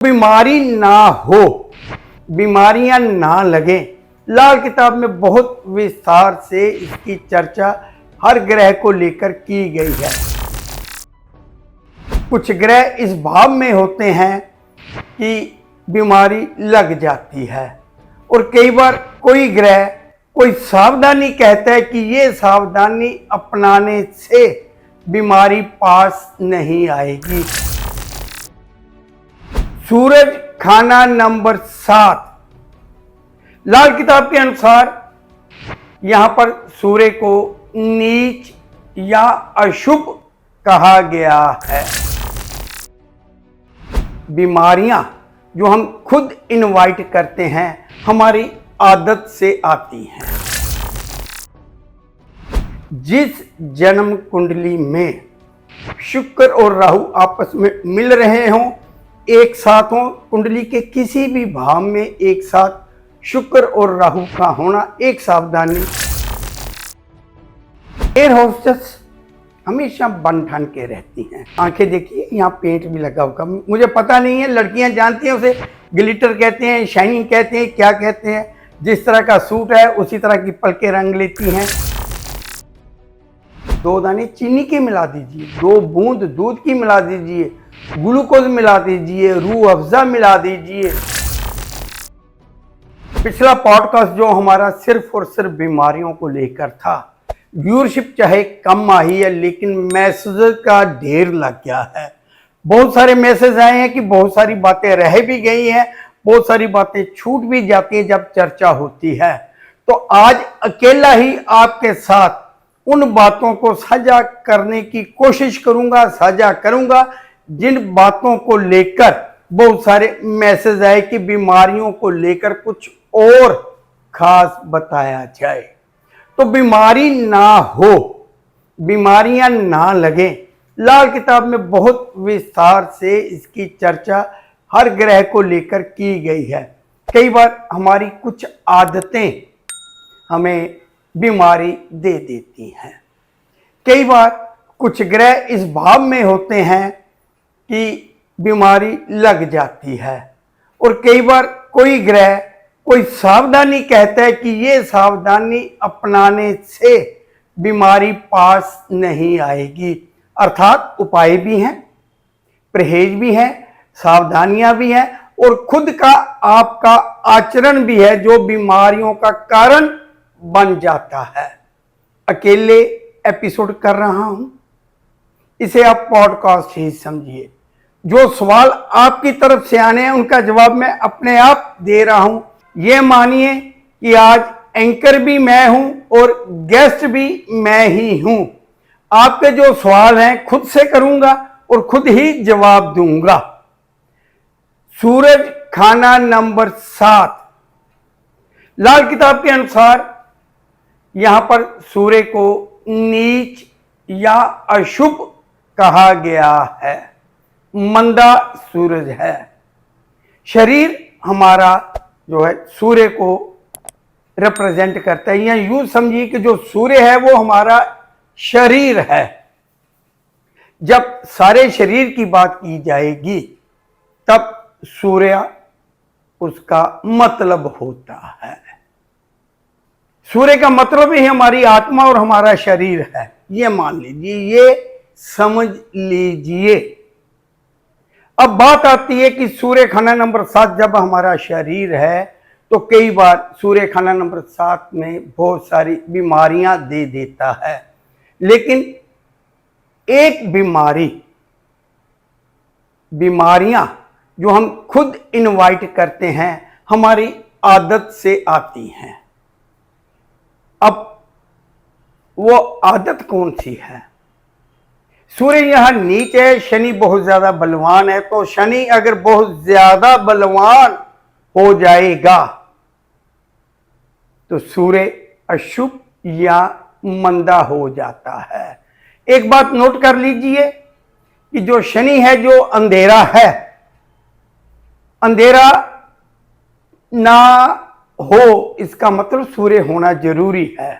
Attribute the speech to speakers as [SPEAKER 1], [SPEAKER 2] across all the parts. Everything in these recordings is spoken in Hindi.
[SPEAKER 1] बीमारी ना हो, बीमारियां ना लगें। लाल किताब में बहुत विस्तार से इसकी चर्चा हर ग्रह को लेकर की गई है। कुछ ग्रह इस भाव में होते हैं कि बीमारी लग जाती है और कई बार कोई ग्रह कोई सावधानी कहता है कि ये सावधानी अपनाने से बीमारी पास नहीं आएगी। सूरज खाना नंबर 7। लाल किताब के अनुसार यहां पर सूर्य को नीच या अशुभ कहा गया है। बीमारियां जो हम खुद इनवाइट करते हैं हमारी आदत से आती हैं। जिस जन्म कुंडली में शुक्र और राहु आपस में मिल रहे हों, एक साथ हो, कुंडली के किसी भी भाव में एक साथ शुक्र और राहु का होना एक सावधानी। एयर होस्टेस हमेशा बन ठन के रहती हैं। आंखें देखिए, यहाँ पेंट भी लगा होगा, मुझे पता नहीं है, लड़कियां जानती हैं, उसे ग्लिटर कहते हैं, शाइनिंग कहते हैं, क्या कहते हैं। जिस तरह का सूट है उसी तरह की पलकें रंग लेती हैं। 2 दाने चीनी के मिला दीजिए, 2 बूंद दूध की मिला दीजिए, ग्लूकोज मिला दीजिए, रूह अफ़ज़ा मिला दीजिए। पिछला पॉडकास्ट जो हमारा सिर्फ और सिर्फ बीमारियों को लेकर था, व्यूअरशिप चाहे कम आई है लेकिन मैसेज का ढेर लग गया है। बहुत सारे मैसेज आए हैं कि बहुत सारी बातें रह भी गई हैं, बहुत सारी बातें छूट भी जाती हैं जब चर्चा होती है। तो आज अकेला ही आपके साथ उन बातों को साझा करने की कोशिश करूंगा, साझा करूंगा जिन बातों को लेकर बहुत सारे मैसेज आए कि बीमारियों को लेकर कुछ और खास बताया जाए। तो बीमारी ना हो, बीमारियां ना लगें। लाल किताब में बहुत विस्तार से इसकी चर्चा हर ग्रह को लेकर की गई है। कई बार हमारी कुछ आदतें हमें बीमारी दे देती हैं। कई बार कुछ ग्रह इस भाव में होते हैं कि बीमारी लग जाती है और कई बार कोई ग्रह कोई सावधानी कहता है कि ये सावधानी अपनाने से बीमारी पास नहीं आएगी। अर्थात उपाय भी हैं, परहेज भी हैं, सावधानियां भी हैं और खुद का आपका आचरण भी है जो बीमारियों का कारण बन जाता है। अकेले एपिसोड कर रहा हूं, इसे आप पॉडकास्ट ही समझिए। जो सवाल आपकी तरफ से आने हैं उनका जवाब मैं अपने आप दे रहा हूं। ये मानिए कि आज एंकर भी मैं हूं और गेस्ट भी मैं ही हूं। आपके जो सवाल हैं खुद से करूंगा और खुद ही जवाब दूंगा। सूरज खाना नंबर 7। लाल किताब के अनुसार यहां पर सूर्य को नीच या अशुभ कहा गया है। मंदा सूरज है। शरीर हमारा जो है सूर्य को रिप्रेजेंट करता है, या यूं समझिए कि जो सूर्य है वो हमारा शरीर है। जब सारे शरीर की बात की जाएगी तब सूर्य उसका मतलब होता है। सूर्य का मतलब ही हमारी आत्मा और हमारा शरीर है। ये मान लीजिए, ये समझ लीजिए। अब बात आती है कि सूर्य खाना नंबर 7 जब हमारा शरीर है तो कई बार सूर्य खाना नंबर 7 में बहुत सारी बीमारियां दे देता है। लेकिन एक बीमारियां जो हम खुद इनवाइट करते हैं हमारी आदत से आती हैं। अब वो आदत कौन सी है? सूर्य यहां नीच है, शनि बहुत ज्यादा बलवान है। तो शनि अगर बहुत ज्यादा बलवान हो जाएगा तो सूर्य अशुभ या मंदा हो जाता है। एक बात नोट कर लीजिए कि जो शनि है, जो अंधेरा है, अंधेरा ना हो इसका मतलब सूर्य होना जरूरी है।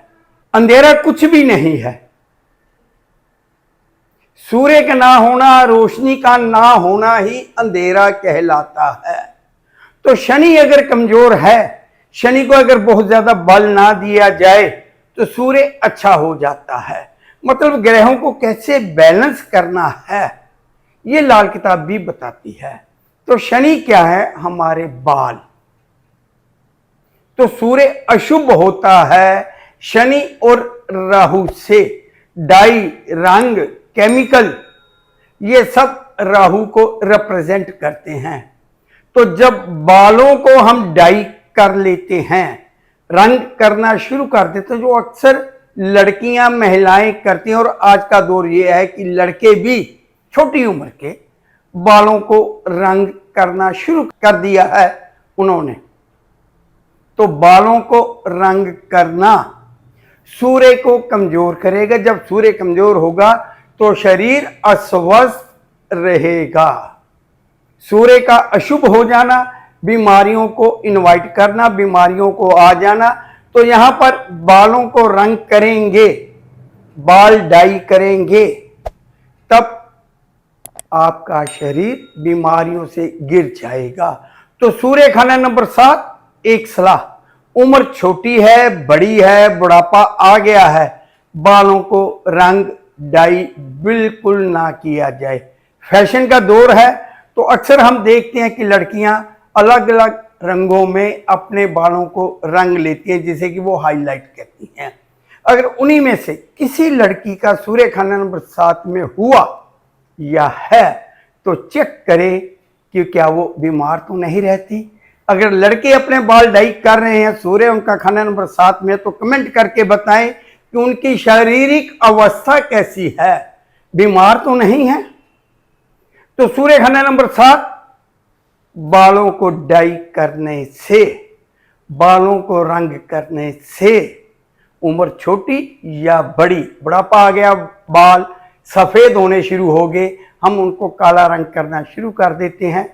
[SPEAKER 1] अंधेरा कुछ भी नहीं है। सूर्य का ना होना, रोशनी का ना होना ही अंधेरा कहलाता है। तो शनि अगर कमजोर है, शनि को अगर बहुत ज्यादा बल ना दिया जाए तो सूर्य अच्छा हो जाता है। मतलब ग्रहों को कैसे बैलेंस करना है ये लाल किताब भी बताती है। तो शनि क्या है? हमारे बाल। तो सूर्य अशुभ होता है शनि और राहु से। डाई, रंग, केमिकल, ये सब राहु को रिप्रेजेंट करते हैं। तो जब बालों को हम डाई कर लेते हैं, रंग करना शुरू कर देते हैं, जो अक्सर लड़कियां महिलाएं करती हैं, और आज का दौर ये है कि लड़के भी छोटी उम्र के बालों को रंग करना शुरू कर दिया है उन्होंने। तो बालों को रंग करना सूर्य को कमजोर करेगा। जब सूर्य कमजोर होगा तो शरीर अस्वस्थ रहेगा। सूर्य का अशुभ हो जाना, बीमारियों को इनवाइट करना, बीमारियों को आ जाना। तो यहां पर बालों को रंग करेंगे, बाल डाई करेंगे, तब आपका शरीर बीमारियों से गिर जाएगा। तो सूर्य खाना नंबर 7, एक सलाह, उम्र छोटी है, बड़ी है, बुढ़ापा आ गया है, बालों को रंग डाई बिल्कुल ना किया जाए। फैशन का दौर है तो अक्सर हम देखते हैं कि लड़कियां अलग अलग रंगों में अपने बालों को रंग लेती हैं, जिसे कि वो हाईलाइट कहती हैं। अगर उन्हीं में से किसी लड़की का सूर्य खाना नंबर 7 में हुआ या है तो चेक करें कि क्या वो बीमार तो नहीं रहती। अगर लड़के अपने बाल डाई कर रहे हैं, सूर्य उनका खाना नंबर 7 में, तो कमेंट करके बताएं कि उनकी शारीरिक अवस्था कैसी है, बीमार तो नहीं है। तो सूर्य खाना नंबर 7, बालों को डाई करने से, बालों को रंग करने से उम्र छोटी या बड़ी, बुढ़ापा आ गया, बाल सफेद होने शुरू हो गए, हम उनको काला रंग करना शुरू कर देते हैं,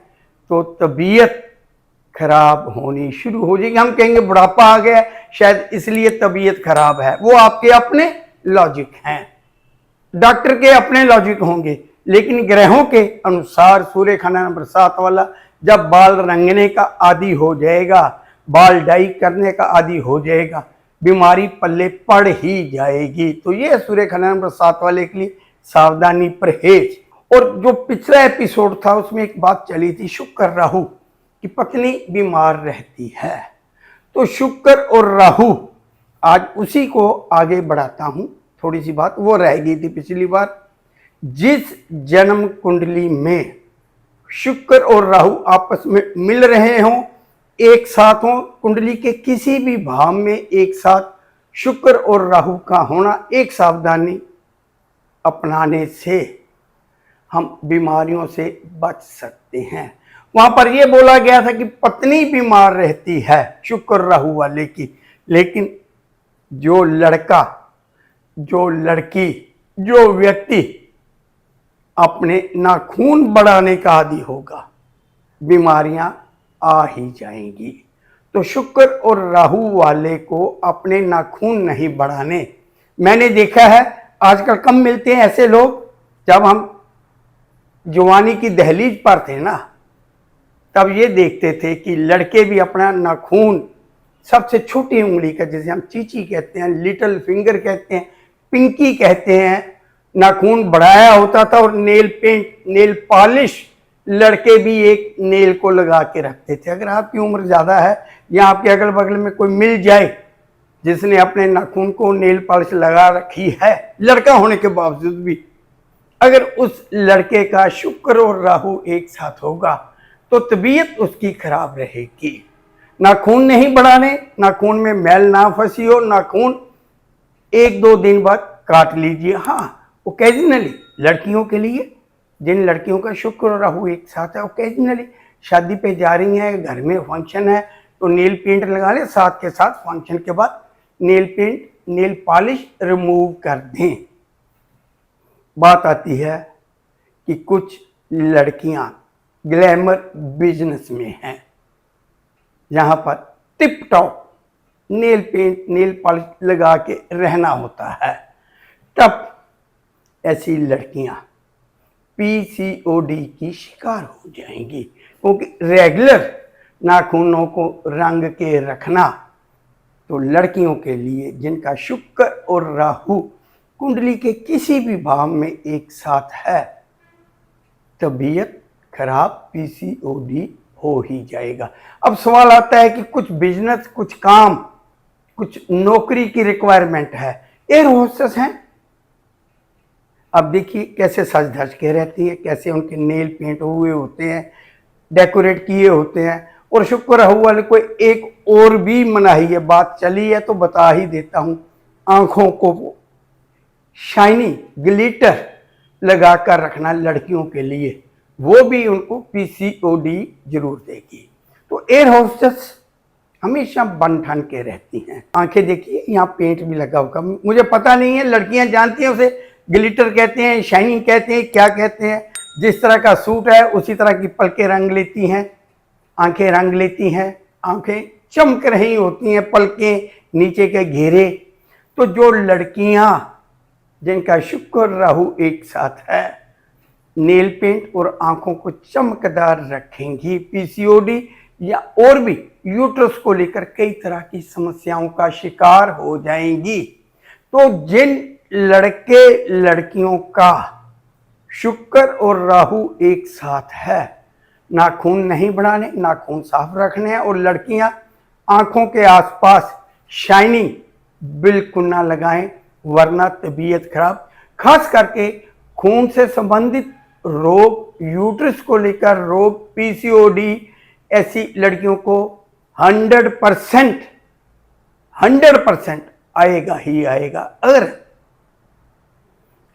[SPEAKER 1] तो तबीयत खराब होनी शुरू हो जाएगी। हम कहेंगे बुढ़ापा आ गया, शायद इसलिए तबीयत खराब है। वो आपके अपने लॉजिक हैं, डॉक्टर के अपने लॉजिक होंगे, लेकिन ग्रहों के अनुसार सूर्य खाना नंबर 7 वाला जब बाल रंगने का आदी हो जाएगा, बाल डाई करने का आदी हो जाएगा, बीमारी पल्ले पड़ ही जाएगी। तो ये सूर्य खाना नंबर 7 वाले के लिए सावधानी, परहेज। और जो पिछला एपिसोड था उसमें एक बात चली थी, शुक्र राहु की पत्नी बीमार रहती है। तो शुक्र और राहु, आज उसी को आगे बढ़ाता हूं। थोड़ी सी बात वो रह गई थी पिछली बार। जिस जन्म कुंडली में शुक्र और राहु आपस में मिल रहे हों, एक साथ हों, कुंडली के किसी भी भाव में एक साथ शुक्र और राहु का होना, एक सावधानी अपनाने से हम बीमारियों से बच सकते हैं। वहां पर यह बोला गया था कि पत्नी बीमार रहती है शुक्र राहु वाले की, लेकिन जो लड़का, जो लड़की, जो व्यक्ति अपने नाखून बढ़ाने का आदी होगा, बीमारियां आ ही जाएंगी। तो शुक्र और राहु वाले को अपने नाखून नहीं बढ़ाने। मैंने देखा है आजकल कम मिलते हैं ऐसे लोग। जब हम जवानी की दहलीज पर थे ना, तब ये देखते थे कि लड़के भी अपना नाखून सबसे छोटी उंगली का, जिसे हम चीची कहते हैं, लिटिल फिंगर कहते हैं, पिंकी कहते हैं, नाखून बढ़ाया होता था। और नेल पेंट, नेल पॉलिश लड़के भी एक नेल को लगा के रखते थे। अगर आपकी उम्र ज़्यादा है या आपके अगल बगल में कोई मिल जाए जिसने अपने नाखून को नेल पॉलिश लगा रखी है, लड़का होने के बावजूद भी, अगर उस लड़के का शुक्र और राहु एक साथ होगा तो तबीयत उसकी खराब रहेगी। नाखून नहीं बढ़ाने, नाखून में मैल ना फंसी हो, नाखून 1-2 दिन बाद काट लीजिए। हाँ, ओकेजनली लड़कियों के लिए, जिन लड़कियों का शुक्र और राहु एक साथ है, ओकेजनली शादी पे जा रही हैं, घर में फंक्शन है, तो नेल पेंट लगा लें, साथ के साथ फंक्शन के बाद nail paint, nail polish remove कर दें। बात आती है कि कुछ लड़कियां ग्लैमर बिजनेस में हैं, जहां पर tip top nail paint, nail polish लगा के रहना होता है। तब ऐसी लड़कियां पीसीओडी की शिकार हो जाएंगी, क्योंकि रेगुलर नाखूनों को रंग के रखना तो लड़कियों के लिए जिनका शुक्र और राहु कुंडली के किसी भी भाव में एक साथ है, तबीयत खराब पीसीओडी हो ही जाएगा। अब सवाल आता है कि कुछ बिजनेस, कुछ काम, कुछ नौकरी की रिक्वायरमेंट है, एयर होस्टेस हैं, अब देखिए कैसे सज धज के रहती है, कैसे उनके नेल पेंट हुए होते हैं, डेकोरेट किए होते हैं। और शुक्र राहु वाले को एक और भी मनाही है, बात चली है तो बता ही देता हूं, आंखों को शाइनिंग ग्लिटर लगा कर रखना लड़कियों के लिए, वो भी उनको पीसीओडी जरूर देगी। तो एयर होस्टेस हमेशा बन ठन के रहती हैं। आंखें देखिए, यहाँ पेंट भी लगा होगा, मुझे पता नहीं है, लड़कियां जानती हैं उसे ग्लिटर कहते हैं, शाइनिंग कहते हैं, क्या कहते हैं। जिस तरह का सूट है उसी तरह की पलकें रंग लेती हैं, आंखें रंग लेती हैं, आंखें चमक रही होती हैं, पलकें, नीचे के घेरे। तो जो लड़कियां जिनका शुक्र राहु एक साथ है, नेल पेंट और आंखों को चमकदार रखेंगी, पीसीओडी या और भी यूट्रस को लेकर कई तरह की समस्याओं का शिकार हो जाएंगी। तो जिन लड़के लड़कियों का शुक्र और राहु एक साथ है, नाखून नहीं बढ़ाने, नाखून साफ रखने हैं, और लड़कियां आंखों के आसपास शाइनिंग बिल्कुल ना लगाएं, वरना तबीयत खराब। खास करके खून से संबंधित रोग, यूट्रस को लेकर रोग, पीसीओडी, ऐसी लड़कियों को 100% आएगा ही आएगा। अगर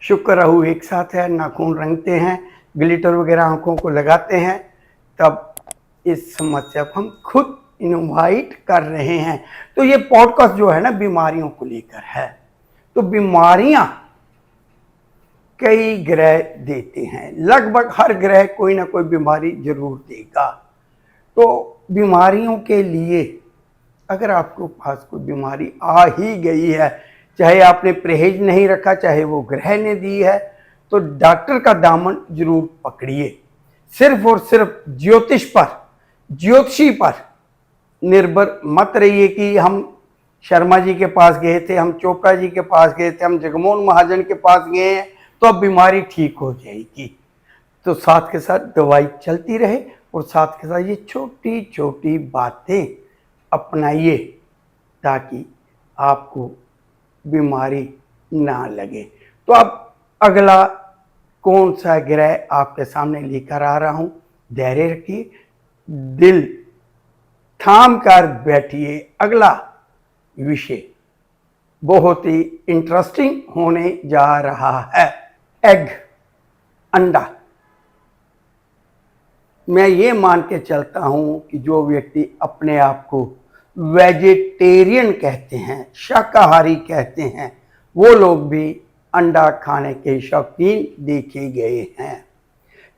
[SPEAKER 1] शुक्र राहु एक साथ है, नाखून रंगते हैं, ग्लिटर वगैरह आंखों को लगाते हैं, तब इस समस्या को हम खुद इनवाइट कर रहे हैं। तो ये पॉडकास्ट जो है ना, बीमारियों को लेकर है। तो बीमारियां कई ग्रह देते हैं, लगभग हर ग्रह कोई ना कोई बीमारी जरूर देगा। तो बीमारियों के लिए अगर आपके पास कोई बीमारी आ ही गई है, चाहे आपने परहेज नहीं रखा, चाहे वो ग्रह ने दी है, तो डॉक्टर का दामन जरूर पकड़िए। सिर्फ और सिर्फ ज्योतिष पर, ज्योतिषी पर निर्भर मत रहिए कि हम शर्मा जी के पास गए थे, हम चोपड़ा जी के पास गए थे, हम जगमोहन महाजन के पास गए हैं तो अब बीमारी ठीक हो जाएगी। तो साथ के साथ दवाई चलती रहे और साथ के साथ ये छोटी छोटी बातें अपनाइए ताकि आपको बीमारी ना लगे। तो अब अगला कौन सा ग्रह आपके सामने लेकर आ रहा हूं, धैर्य रखिए, दिल थाम कर बैठिए। अगला विषय बहुत ही इंटरेस्टिंग होने जा रहा है, एग, अंडा। मैं ये मान के चलता हूं कि जो व्यक्ति अपने आप को वेजिटेरियन कहते हैं, शाकाहारी कहते हैं, वो लोग भी अंडा खाने के शौकीन देखे गए हैं।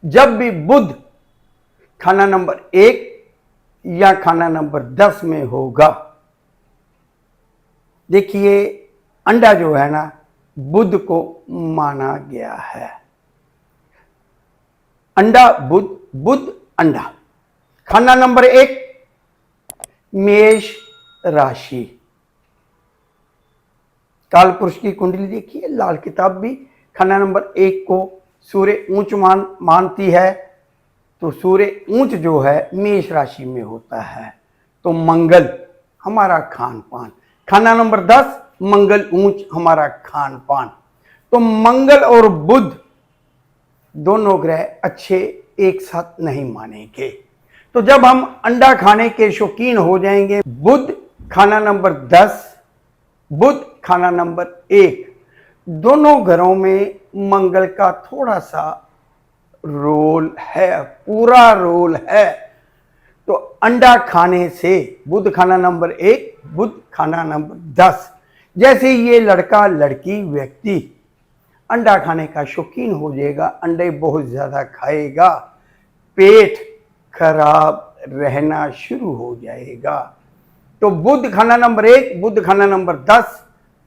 [SPEAKER 1] जब भी बुध खाना नंबर 1 या खाना नंबर 10 में होगा, देखिए अंडा जो है ना, बुध को माना गया है। अंडा बुध, बुध अंडा। खाना नंबर 1 मेष राशि। काल पुरुष की कुंडली देखिए, लाल किताब भी खाना नंबर 1 को सूर्य ऊंच मानती है। तो सूर्य ऊंच जो है मेष राशि में होता है। तो मंगल हमारा खान पान, खाना नंबर 10 मंगल ऊंच हमारा खान पान। तो मंगल और बुध दोनों ग्रह अच्छे एक साथ नहीं मानेंगे। तो जब हम अंडा खाने के शौकीन हो जाएंगे, बुध खाना नंबर 10, बुध खाना नंबर 1, दोनों घरों में मंगल का थोड़ा सा रोल है, पूरा रोल है। तो अंडा खाने से बुध खाना नंबर 1, बुध खाना नंबर 10, जैसे ये लड़का लड़की व्यक्ति अंडा खाने का शौकीन हो जाएगा, अंडे बहुत ज्यादा खाएगा, पेट खराब रहना शुरू हो जाएगा। तो बुध खाना नंबर 1, बुध खाना नंबर 10,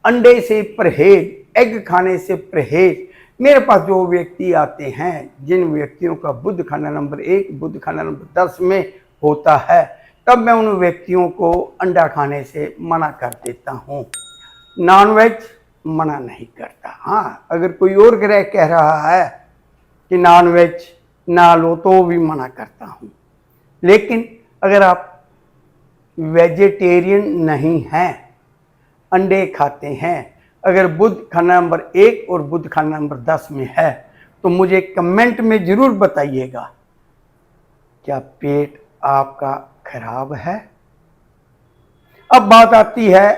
[SPEAKER 1] अंडे से परहेज, एग खाने से परहेज। मेरे पास जो व्यक्ति आते हैं, जिन व्यक्तियों का बुध खाना नंबर 1, बुध खाना नंबर 10 में होता है, तब मैं उन व्यक्तियों को अंडा खाने से मना कर देता हूँ। नॉनवेज मना नहीं करता। हाँ, अगर कोई और ग्रह कह रहा है कि नॉनवेज ना लो तो भी मना करता हूँ। लेकिन अगर आप वेजिटेरियन नहीं हैं, अंडे खाते हैं, अगर बुध खाना नंबर 1 और बुध खाना नंबर 10 में है, तो मुझे कमेंट में जरूर बताइएगा, क्या पेट आपका खराब है? अब बात आती है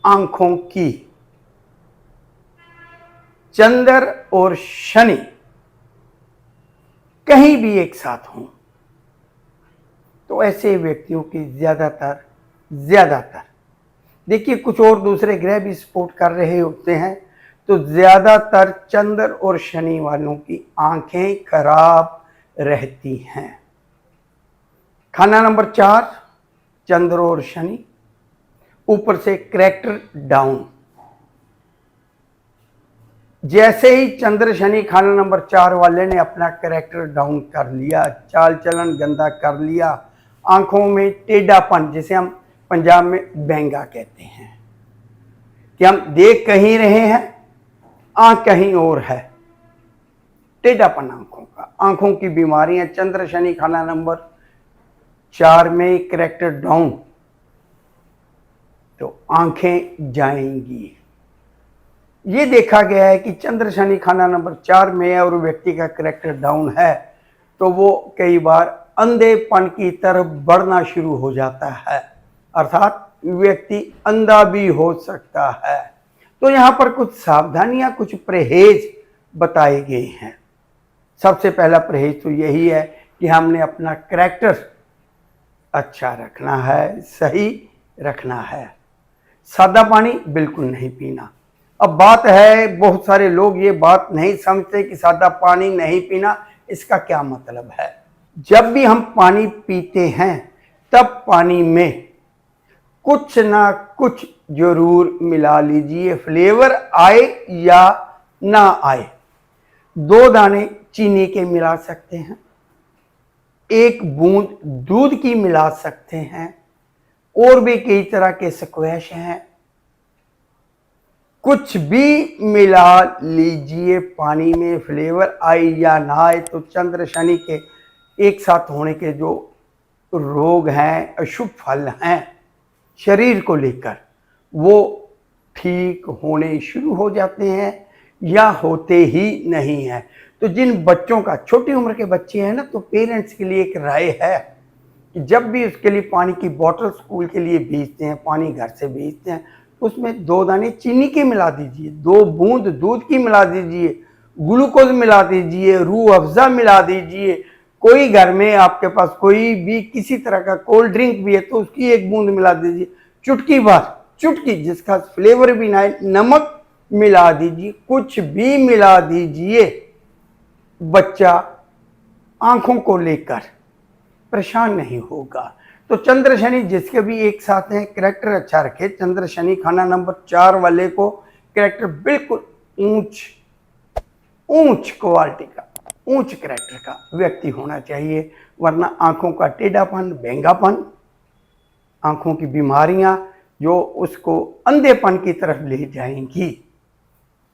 [SPEAKER 1] आंखों की। चंद्र और शनि कहीं भी एक साथ हों तो ऐसे व्यक्तियों की ज्यादातर देखिए, कुछ और दूसरे ग्रह भी सपोर्ट कर रहे होते हैं, तो ज्यादातर चंद्र और शनि वालों की आंखें खराब रहती हैं। खाना नंबर 4, चंद्र और शनि, ऊपर से कैरेक्टर डाउन। जैसे ही चंद्र शनि खाना नंबर 4 वाले ने अपना कैरेक्टर डाउन कर लिया, चाल चलन गंदा कर लिया, आंखों में टेढ़ापन, जिसे हम पंजाब में बेंगा कहते हैं, कि हम देख कहीं रहे हैं, आंख कहीं और है, टेढ़ापन आंखों का, आंखों की बीमारियां। चंद्र शनि खाना नंबर 4 में कैरेक्टर डाउन, तो आंखें जाएंगी। ये देखा गया है कि चंद्र शनि खाना नंबर 4 में है और व्यक्ति का कैरेक्टर डाउन है, तो वो कई बार अंधेपन की तरफ बढ़ना शुरू हो जाता है, अर्थात व्यक्ति अंधा भी हो सकता है। तो यहाँ पर कुछ सावधानियां, कुछ परहेज बताए गए हैं। सबसे पहला परहेज तो यही है कि हमने अपना कैरेक्टर अच्छा रखना है, सही रखना है। सादा पानी बिल्कुल नहीं पीना। अब बात है, बहुत सारे लोग ये बात नहीं समझते कि सादा पानी नहीं पीना इसका क्या मतलब है। जब भी हम पानी पीते हैं तब पानी में कुछ ना कुछ जरूर मिला लीजिए, फ्लेवर आए या ना आए। 2 दाने चीनी के मिला सकते हैं, 1 बूंद दूध की मिला सकते हैं, और भी कई तरह के स्क्वैश हैं, कुछ भी मिला लीजिए पानी में, फ्लेवर आए या ना आए। तो चंद्र शनि के एक साथ होने के जो रोग हैं, अशुभ फल हैं शरीर को लेकर, वो ठीक होने शुरू हो जाते हैं या होते ही नहीं है। तो जिन बच्चों का, छोटी उम्र के बच्चे हैं ना, तो पेरेंट्स के लिए एक राय है कि जब भी उसके लिए पानी की बोतल स्कूल के लिए भेजते हैं, पानी घर से भेजते हैं, उसमें 2 दाने चीनी के मिला दीजिए, 2 बूंद दूध की मिला दीजिए, ग्लूकोज मिला दीजिए, रूह अफ़ज़ा मिला दीजिए। कोई घर में आपके पास कोई भी किसी तरह का कोल्ड ड्रिंक भी है तो उसकी 1 बूंद मिला दीजिए, चुटकी भर, चुटकी जिसका फ्लेवर भी ना है, नमक मिला दीजिए, कुछ भी मिला दीजिए। बच्चा आंखों को लेकर परेशान नहीं होगा। तो चंद्र शनि जिसके भी एक साथ हैं, कैरेक्टर अच्छा रखे। चंद्र शनि खाना नंबर 4 वाले को कैरेक्टर बिल्कुल ऊंच क्वालिटी का, ऊंच कैरेक्टर का व्यक्ति होना चाहिए, वरना आंखों का टेढ़ापन, बेंगापन, आंखों की बीमारियां जो उसको अंधेपन की तरफ ले जाएंगी,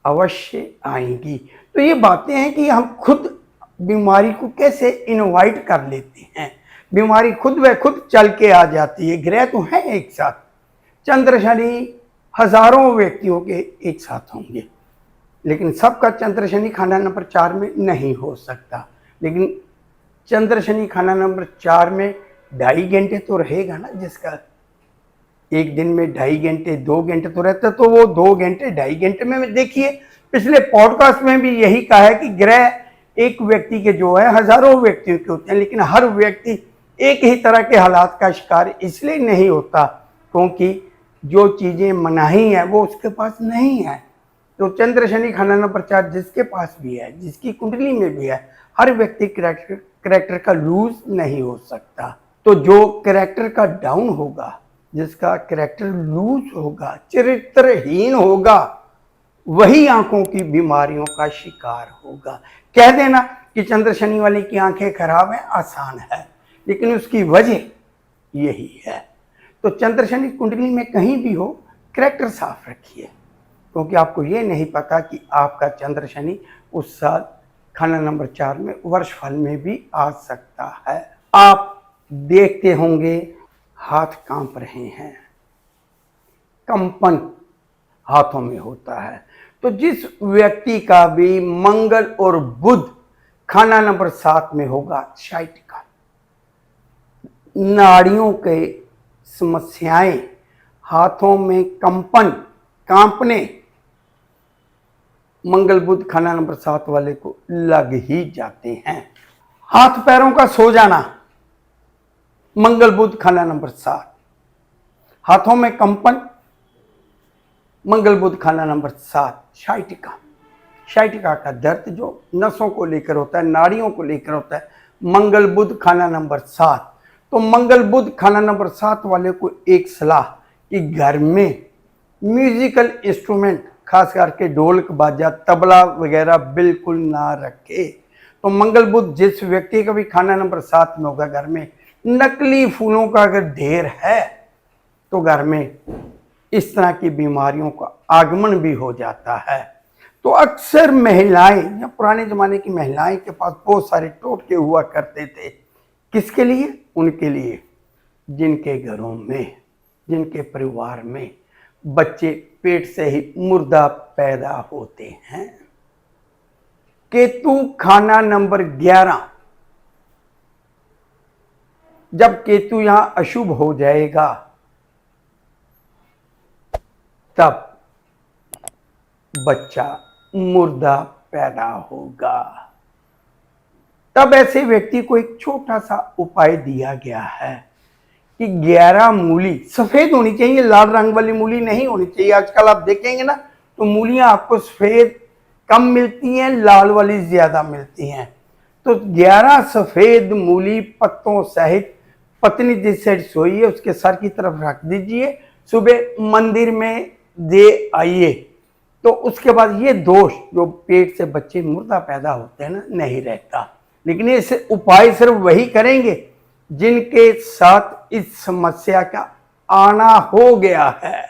[SPEAKER 1] अवश्य आएंगी। तो ये बातें हैं कि हम खुद बीमारी को कैसे इनवाइट कर लेते हैं। बीमारी खुद व खुद चल के आ जाती है। ग्रह तो है एक साथ, चंद्र शनि हजारों व्यक्तियों के एक साथ होंगे, लेकिन सबका चंद्र शनि खाना नंबर 4 में नहीं हो सकता। लेकिन चंद्र शनि खाना नंबर 4 में 2.5 घंटे तो रहेगा ना, जिसका एक दिन में 2.5 घंटे 2 घंटे तो रहता, तो वो 2 घंटे 2.5 घंटे में देखिए, पिछले पॉडकास्ट में भी यही कहा है कि ग्रह एक व्यक्ति के जो है हजारों व्यक्तियों के होते हैं, लेकिन हर व्यक्ति एक ही तरह के हालात का शिकार इसलिए नहीं होता क्योंकि जो चीजें मनाही है वो उसके पास नहीं है। तो चंद्र शनि खाना नंबर 4 जिसके पास भी है, जिसकी कुंडली में भी है, हर व्यक्ति कैरेक्टर का लूज नहीं हो सकता। तो जो कैरेक्टर का डाउन होगा, जिसका कैरेक्टर लूज होगा, चरित्रहीन होगा, वही आंखों की बीमारियों का शिकार होगा। कह देना कि चंद्र शनि वाले की आंखें खराब हैं आसान है, लेकिन उसकी वजह यही है। तो चंद्र शनि कुंडली में कहीं भी हो, कैरेक्टर साफ रखिए, क्योंकि आपको ये नहीं पता कि आपका चंद्र शनि उस साल खाना नंबर 4 में वर्षफल में भी आ सकता है। आप देखते होंगे हाथ कांप रहे हैं, कंपन हाथों में होता है। तो जिस व्यक्ति का भी मंगल और बुध खाना नंबर 7 में होगा, शाइटिका, नाड़ियों के समस्याएं, हाथों में कंपन, कांपने, मंगल बुध खाना नंबर 7 वाले को लग ही जाते हैं। हाथ पैरों का सो जाना, मंगल बुध खाना नंबर 7, हाथों में कंपन, मंगल बुध खाना नंबर 7, शाइटिका, शाइटिका का दर्द जो नसों को लेकर होता है, नाड़ियों को लेकर होता है, मंगल बुध खाना नंबर 7। तो मंगल बुध खाना नंबर 7 वाले को एक सलाह कि घर में म्यूजिकल इंस्ट्रूमेंट, खास करके ढोलक बाजा, तबला वगैरह बिल्कुल ना रखे। तो मंगल बुध जिस व्यक्ति का भी खाना नंबर 7 में होगा, घर में नकली फूलों का अगर ढेर है तो घर में इस तरह की बीमारियों का आगमन भी हो जाता है। तो अक्सर महिलाएं या पुराने जमाने की महिलाएं के पास बहुत सारे टोटके हुआ करते थे। किसके लिए? उनके लिए जिनके घरों में, जिनके परिवार में बच्चे पेट से ही मुर्दा पैदा होते हैं। केतु खाना नंबर 11, जब केतु यहां अशुभ हो जाएगा तब बच्चा मुर्दा पैदा होगा। तब ऐसे व्यक्ति को एक छोटा सा उपाय दिया गया है कि 11 मूली सफेद होनी चाहिए, लाल रंग वाली मूली नहीं होनी चाहिए। आजकल आप देखेंगे ना तो मूलियां आपको सफेद कम मिलती हैं, लाल वाली ज्यादा मिलती हैं। तो 11 सफेद मूली पत्तों सहित पत्नी जिस साइड सोई है उसके सर की तरफ रख दीजिए, सुबह मंदिर में दे आइए। तो उसके बाद ये दोष जो पेट से बच्चे मुर्दा पैदा होते हैं ना, नहीं रहता। लेकिन इस उपाय सिर्फ वही करेंगे जिनके साथ इस समस्या का आना हो गया है।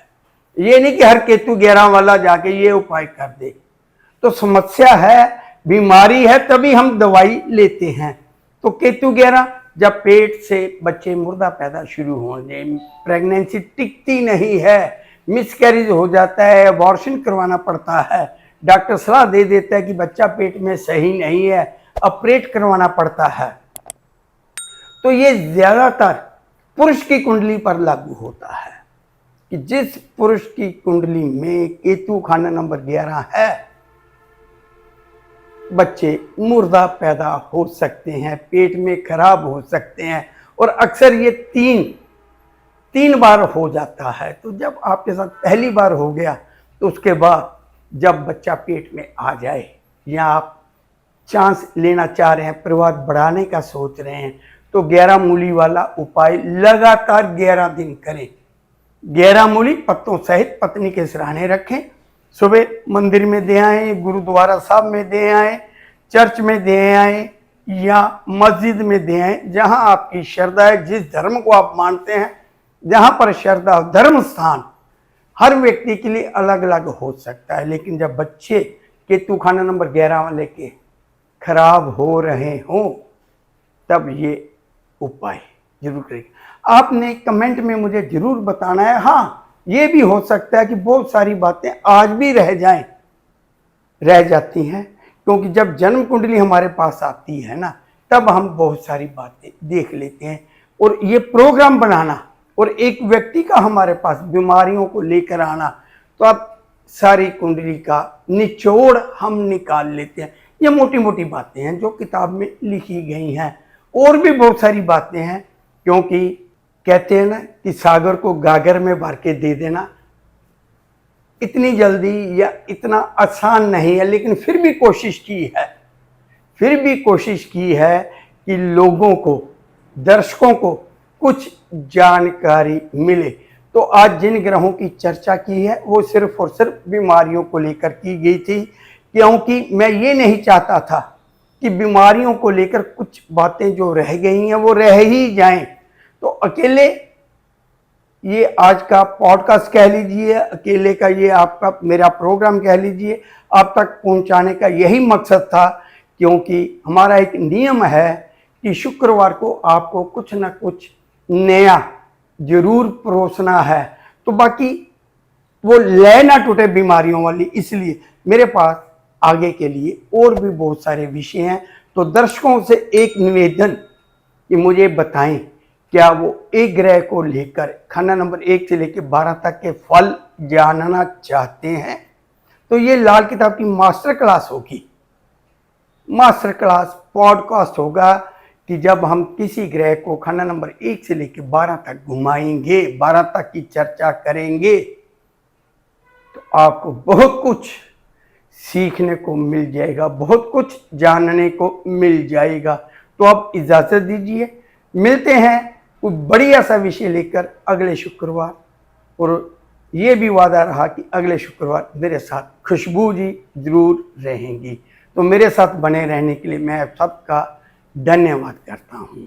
[SPEAKER 1] ये नहीं कि हर केतु 11 वाला जाके ये उपाय कर दे। तो समस्या है, बीमारी है, तभी हम दवाई लेते हैं। तो केतु 11, जब पेट से बच्चे मुर्दा पैदा शुरू होने, प्रेगनेंसी टिकती नहीं है, मिसकैरेज हो जाता है, अबॉर्शन करवाना पड़ता है, डॉक्टर सलाह दे देता है कि बच्चा पेट में सही नहीं है, ऑपरेट करवाना पड़ता है। तो ये ज्यादातर पुरुष की कुंडली पर लागू होता है कि जिस पुरुष की कुंडली में केतु खाना नंबर 11 है, बच्चे मुर्दा पैदा हो सकते हैं, पेट में खराब हो सकते हैं। और अक्सर ये तीन बार हो जाता है। तो जब आपके साथ पहली बार हो गया तो उसके बाद जब बच्चा पेट में आ जाए या आप चांस लेना चाह रहे हैं, परिवार बढ़ाने का सोच रहे हैं, तो 11 मूली वाला उपाय लगातार 11 दिन करें। 11 मूली पत्तों सहित पत्नी के सिरहाने रखें, सुबह मंदिर में दे आए, गुरुद्वारा साहब में दे आए, चर्च में दे आए या मस्जिद में दे आए, जहां आपकी श्रद्धा है, जिस धर्म को आप मानते हैं, जहां पर श्रद्धा, धर्म स्थान हर व्यक्ति के लिए अलग अलग हो सकता है। लेकिन जब बच्चे केतु खाना नंबर 11 वाले के खराब हो रहे हों तब ये उपाय जरूर करें। आपने कमेंट में मुझे जरूर बताना है। हाँ, ये भी हो सकता है कि बहुत सारी बातें आज भी रह जाती हैं, क्योंकि जब जन्म कुंडली हमारे पास आती है ना, तब हम बहुत सारी बातें देख लेते हैं। और ये प्रोग्राम बनाना और एक व्यक्ति का हमारे पास बीमारियों को लेकर आना, तो अब सारी कुंडली का निचोड़ हम निकाल लेते हैं। ये मोटी मोटी बातें हैं जो किताब में लिखी गई हैं। और भी बहुत सारी बातें हैं, क्योंकि कहते हैं ना कि सागर को गागर में भर के दे देना इतनी जल्दी या इतना आसान नहीं है। लेकिन फिर भी कोशिश की है कि लोगों को, दर्शकों को कुछ जानकारी मिले। तो आज जिन ग्रहों की चर्चा की है वो सिर्फ और सिर्फ बीमारियों को लेकर की गई थी, क्योंकि मैं ये नहीं चाहता था कि बीमारियों को लेकर कुछ बातें जो रह गई हैं वो रह ही जाएं। तो अकेले ये आज का पॉडकास्ट कह लीजिए, अकेले का ये आपका मेरा प्रोग्राम कह लीजिए, आप तक पहुंचाने का यही मकसद था, क्योंकि हमारा एक नियम है कि शुक्रवार को आपको कुछ ना कुछ नया जरूर परोसना है। तो बाकी वो लय ना टूटे बीमारियों वाली, इसलिए मेरे पास आगे के लिए और भी बहुत सारे विषय हैं। तो दर्शकों से एक निवेदन कि मुझे बताएं, क्या वो एक ग्रह को लेकर खंड नंबर 1 से लेकर 12 तक के फल जानना चाहते हैं? तो ये लाल किताब की मास्टर क्लास होगी, मास्टर क्लास पॉडकास्ट होगा कि जब हम किसी ग्रह को खंड नंबर 1 से लेकर 12 तक घुमाएंगे, 12 तक की चर्चा करेंगे, तो आपको बहुत कुछ सीखने को मिल जाएगा, बहुत कुछ जानने को मिल जाएगा। तो अब इजाजत दीजिए, मिलते हैं कोई बढ़िया सा विषय लेकर अगले शुक्रवार। और ये भी वादा रहा कि अगले शुक्रवार मेरे साथ खुशबू जी जरूर रहेंगी। तो मेरे साथ बने रहने के लिए मैं सबका धन्यवाद करता हूँ।